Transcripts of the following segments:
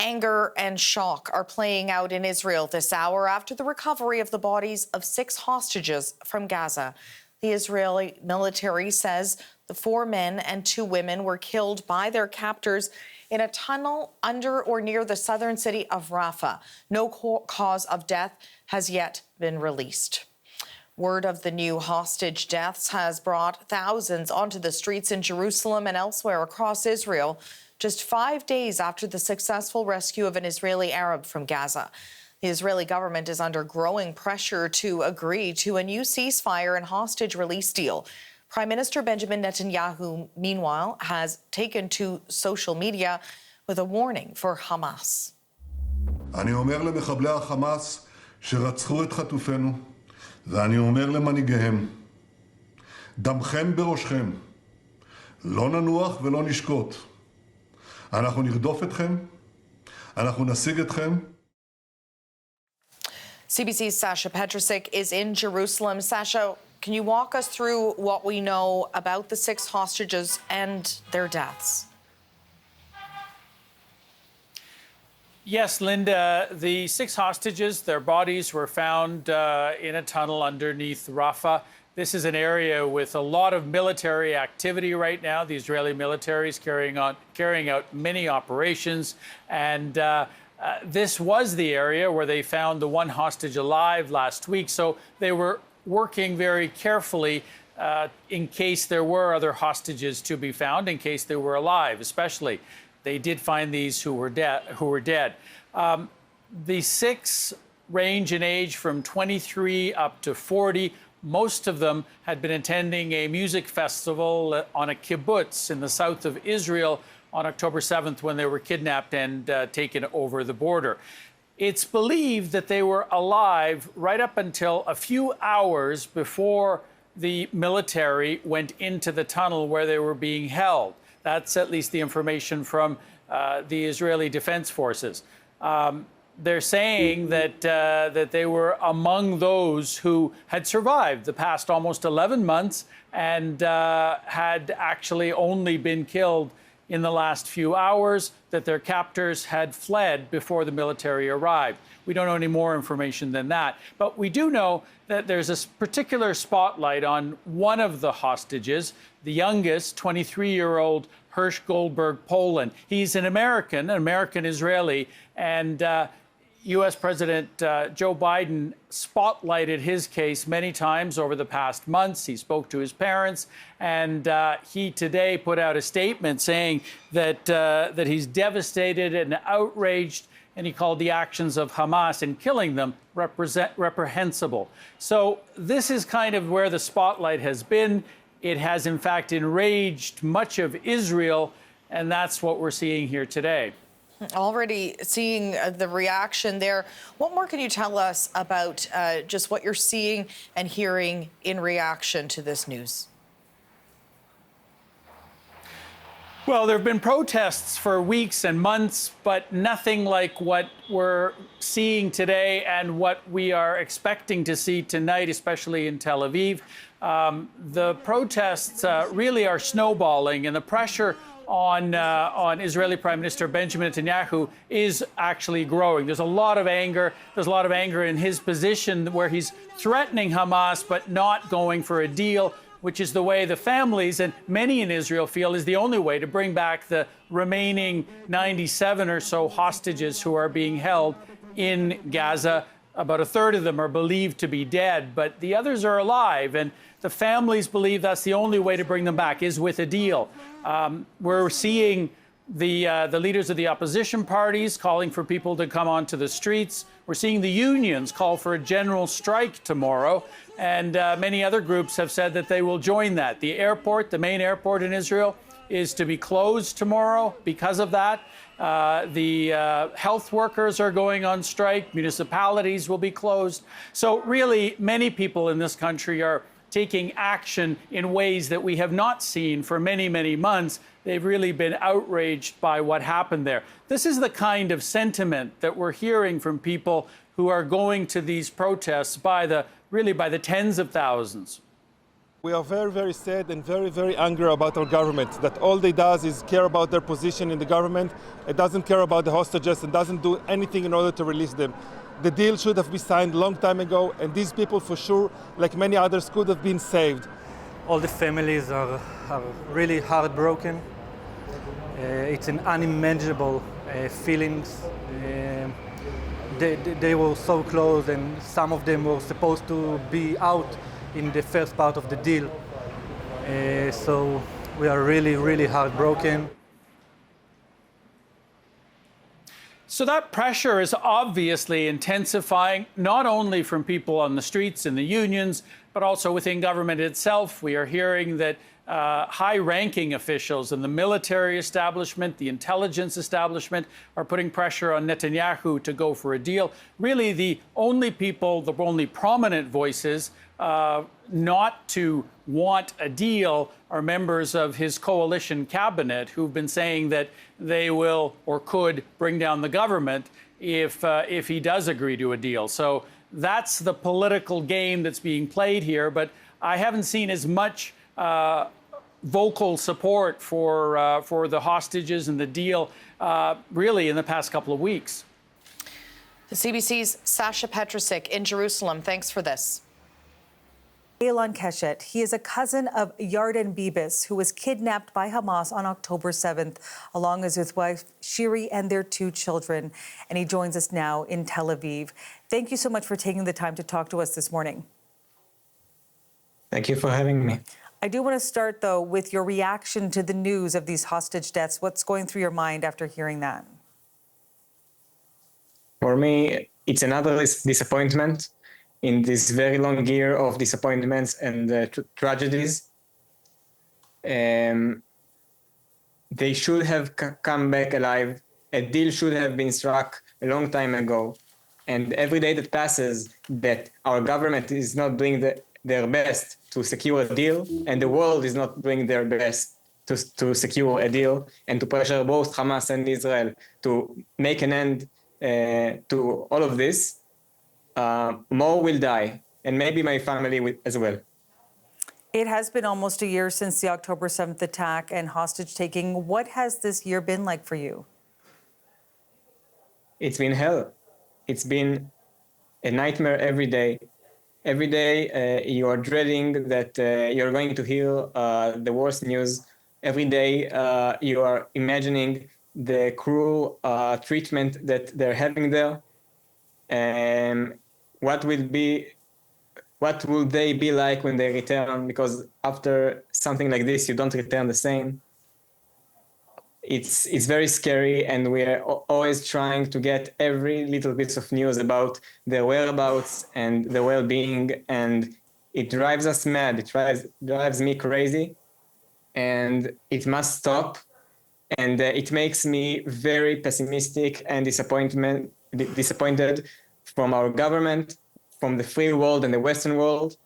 Anger and shock are playing out in Israel this hour after the recovery of the bodies of 6 hostages from Gaza. The Israeli military says the 4 men and 2 women were killed by their captors in a tunnel under or near the southern city of Rafah. No cause of death has yet been released. Word of the new hostage deaths has brought thousands onto the streets in Jerusalem and elsewhere across Israel, just 5 days after the successful rescue of an Israeli Arab from Gaza. The Israeli government is under growing pressure to agree to a new ceasefire and hostage release deal. Prime Minister Benjamin Netanyahu, meanwhile, has taken to social media with a warning for Hamas. אני אומר למחבלי החמאס שרצחו את חטופינו, ואני אומר למנהיגיהם, דמכם בראשכם, לא ננוח ולא נשקוט. אנחנו נרדוף אתכם, אנחנו נשיג אתכם. CBC's Sasha Petrusik is in Jerusalem. Sasha, can you walk us through what we know about the 6 hostages and their deaths? Yes, Linda, the 6 hostages, their bodies were found in a tunnel underneath Rafah. This is an area with a lot of military activity right now. The Israeli military is carrying out many operations, and this was the area where they found the 1 hostage alive last week. So they were working very carefully in case there were other hostages to be found, in case they were alive, especially. They did find these who were dead. The 6 range in age from 23 up to 40. Most of them had been attending a music festival on a kibbutz in the south of Israel on October 7th when they were kidnapped and taken over the border. It's believed that they were alive right up until a few hours before the military went into the tunnel where they were being held. That's at least the information from the Israeli Defense Forces. They're saying that that they were among those who had survived the past almost 11 months and had actually only been killed in the last few hours, that their captors had fled before the military arrived. We don't know any more information than that. But we do know that there's a particular spotlight on one of the hostages, the youngest, 23-year-old Goldberg-Polin. He's an American Israeli, and U.S. President Joe Biden spotlighted his case many times over the past months. He spoke to his parents, and he today put out a statement saying that that he's devastated and outraged, and he called the actions of Hamas in killing them reprehensible. So this is kind of where the spotlight has been. It has, in fact, enraged much of Israel, and that's what we're seeing here today. Already seeing the reaction there. What more can you tell us about just what you're seeing and hearing in reaction to this news? Well, there have been protests for weeks and months, but nothing like what we're seeing today and what we are expecting to see tonight, especially in Tel Aviv. The protests really are snowballing, and the pressure on Israeli Prime Minister Benjamin Netanyahu is actually growing. There's a lot of anger. There's a lot of anger in his position where he's threatening Hamas but not going for a deal, which is the way the families and many in Israel feel is the only way to bring back the remaining 97 or so hostages who are being held in Gaza. About a third of them are believed to be dead, but the others are alive, and the families believe that's the only way to bring them back is with a deal. We're seeing the leaders of the opposition parties calling for people to come onto the streets. We're seeing the unions call for a general strike tomorrow, and many other groups have said that they will join that. The airport, the main airport in Israel, is to be closed tomorrow because of that. The health workers are going on strike. Municipalities will be closed. So really, many people in this country are taking action in ways that we have not seen for many, many months. They've really been outraged by what happened there. This is the kind of sentiment that we're hearing from people who are going to these protests by the tens of thousands. We are very, very sad and very, very angry about our government, that all they does is care about their position in the government. It doesn't care about the hostages and doesn't do anything in order to release them. The deal should have been signed a long time ago, and these people for sure, like many others, could have been saved. All the families are really heartbroken. It's an unimaginable feelings. They were so close, and some of them were supposed to be out in the first part of the deal. So we are really, really heartbroken. So that pressure is obviously intensifying, not only from people on the streets and the unions, but also within government itself. We are hearing that high-ranking officials in the military establishment, the intelligence establishment, are putting pressure on Netanyahu to go for a deal. Really, the only people, the only prominent voices not to want a deal are members of his coalition cabinet who've been saying that they will or could bring down the government if he does agree to a deal. So that's the political game that's being played here. But I haven't seen as much vocal support for the hostages and the deal really in the past couple of weeks. The CBC's Sasha Petrusik in Jerusalem. Thanks for this. Eylon Keshet, he is a cousin of Yarden Bibis, who was kidnapped by Hamas on October 7th, along with his wife Shiri and their 2 children. And he joins us now in Tel Aviv. Thank you so much for taking the time to talk to us this morning. Thank you for having me. I do want to start, though, with your reaction to the news of these hostage deaths. What's going through your mind after hearing that? For me, it's another disappointment in this very long year of disappointments and tragedies. They should have come back alive. A deal should have been struck a long time ago. And every day that passes that our government is not doing their best to secure a deal, and the world is not doing their best to secure a deal and to pressure both Hamas and Israel to make an end to all of this, more will die, and maybe my family will as well. It has been almost a year since the October 7th attack and hostage-taking. What has this year been like for you? It's been hell. It's been a nightmare every day. Every day you are dreading that you're going to hear the worst news. Every day you are imagining the cruel treatment that they're having there. What will they be like when they return? Because after something like this, you don't return the same. It's very scary, and we're always trying to get every little bit of news about their whereabouts and their well-being, and it drives us mad. It drives me crazy, and it must stop. And it makes me very pessimistic and disappointed from our government, from the free world and the Western world.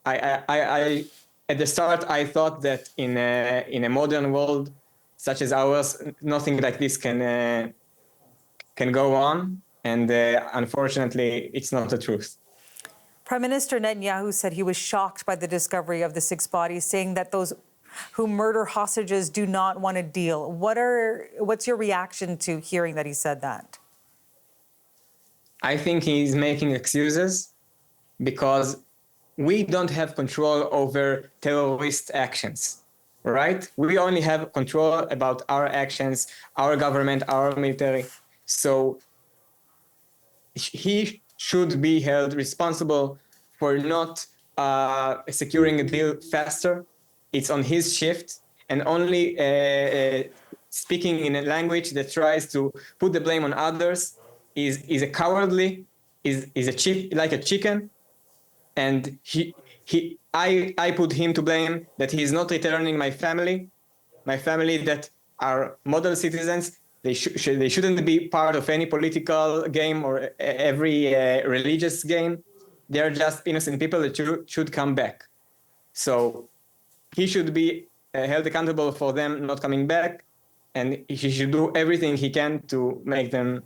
I at the start, I thought that in a modern world such as ours, nothing like this can go on, and unfortunately, it's not the truth. Prime Minister Netanyahu said he was shocked by the discovery of the 6 bodies, saying that those who murder hostages do not want a deal. What's your reaction to hearing that he said that? I think he's making excuses because we don't have control over terrorist actions, right? We only have control about our actions, our government, our military. So he should be held responsible for not securing a deal faster. It's on his shift, and only speaking in a language that tries to put the blame on others is a cowardly, is like a chicken, and I put him to blame that he is not returning my family that are model citizens. They shouldn't be part of any political game or every religious game. They are just innocent people that should come back. So he should be held accountable for them not coming back, and he should do everything he can to make them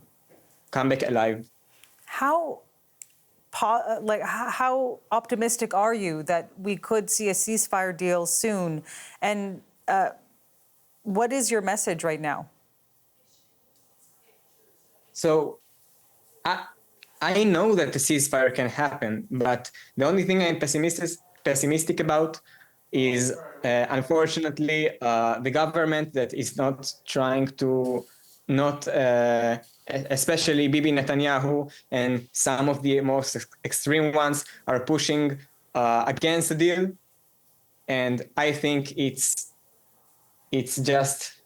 come back alive. How how optimistic are you that we could see a ceasefire deal soon? And what is your message right now? So I know that the ceasefire can happen, but the only thing I'm pessimistic about is, unfortunately, the government that is not trying to, especially Bibi Netanyahu and some of the most extreme ones are pushing against the deal. And I think it's just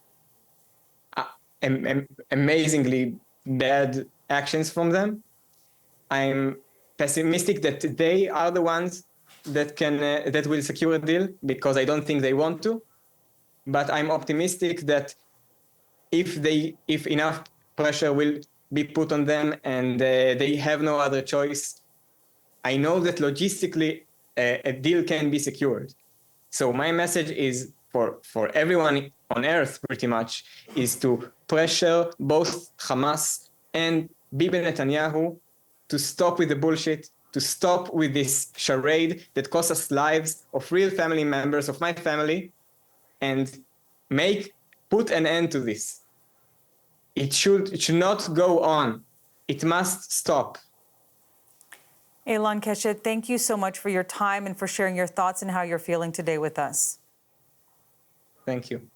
amazingly bad actions from them. I'm pessimistic that they are the ones that will secure a deal, because I don't think they want to. But I'm optimistic that if enough pressure will be put on them and they have no other choice, I know that logistically a deal can be secured. So my message is for everyone on earth, pretty much, is to pressure both Hamas and Bibi Netanyahu to stop with the bullshit, to stop with this charade that costs us lives of real family members of my family, and put an end to this. It should not go on. It must stop. Eylon Keshet, thank you so much for your time and for sharing your thoughts and how you're feeling today with us. Thank you.